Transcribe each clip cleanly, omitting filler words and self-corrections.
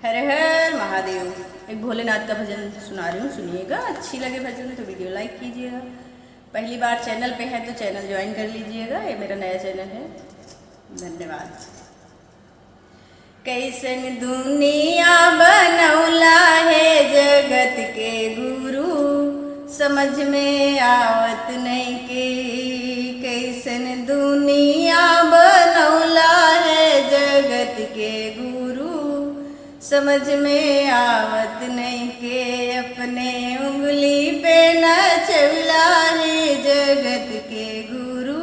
हर हर महादेव। एक भोलेनाथ का भजन सुना रही हूँ, सुनिएगा। अच्छी लगे भजन तो वीडियो लाइक कीजिएगा। पहली बार चैनल पे है तो चैनल ज्वाइन कर लीजिएगा, ये मेरा नया चैनल है। धन्यवाद। कैसन दुनिया बनौला है जगत के गुरु, समझ में आवत नहीं के। कैसन दुनिया बनौला है जगत के गुरु, समझ में आवत नहीं के। अपने उंगली पे नचौला है जगत के गुरु,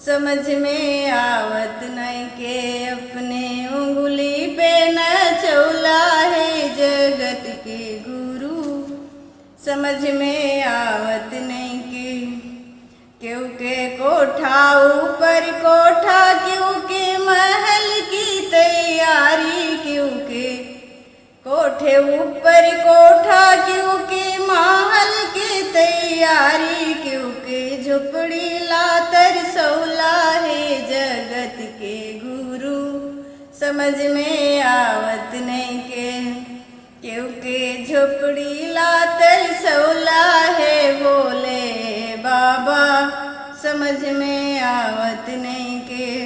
समझ में आवत नहीं के। अपने उंगली पे नचौला है जगत के गुरु, समझ में आवत नहीं के। क्यों के कोठा ऊपर कोठा, क्यों के महल की तैयारी, क्यों के कोठे ऊपर कोठा, क्यों के महल की तैयारी, क्यों के झोपड़ी ला तरसौला है जगत के गुरु, समझ में आवत नहीं के। क्यों के झोपड़ी ला तरसौला है बोले बाबा, समझ में आवत नहीं के।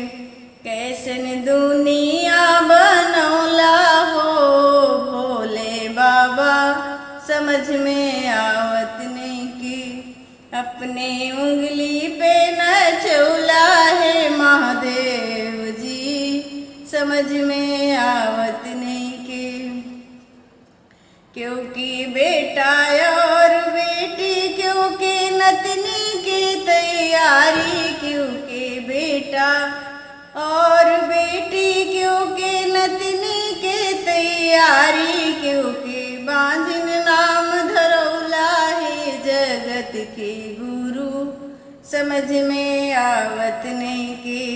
कैसन दुनिया बनौला हो भोले बाबा, समझ में आवत नहीं के। अपने उंगली पे नचौला है महादेव जी, समझ में आवत नहीं के। क्योंकि बेटा और बेटी, क्योंकि नतनी की तैयारी, क्योंकि बेटा और बेटी, क्योंकि नतनी की तैयारी, क्योंकि बांझिन नाम धरौला है जगत के गुरु, समझ में आवत नहीं के।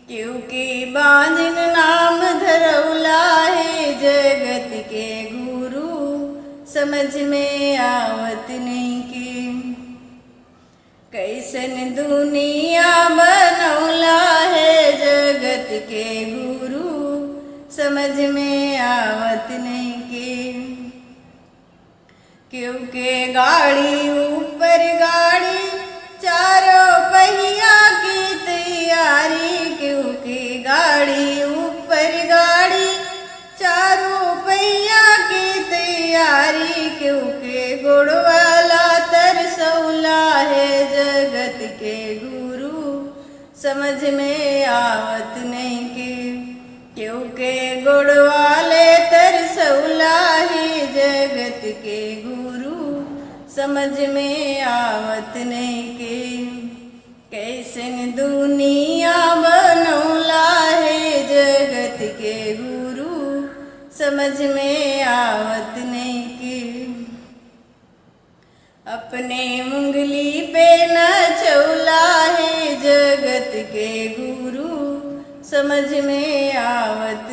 क्योंकि बांझिन नाम धरौला है जगत के गुरु, समझ में आवत नहीं के। कैसन दुनिया बनौला है जगत के गुरु, समझ में आवत नहीं के। क्योंकि गाड़ी ऊपर गाड़ी, चारों पहिया की तैयारी, क्योंकि गाड़ी ऊपर गाड़ी, चारों पहिया की तैयारी, क्योंकि गुड़वाला तरसौला है जगत के गुरु, समझ में आवत नहीं के। क्योंकि गुड़वाले तरसौला है जगत के गुरु, समझ में आवत नहीं के। कैसन दुनिया बनौला है जगत के गुरु, समझ में आवत नहीं के। अपने उंगली पे नचौला है जगत के गुरु, समझ में आवत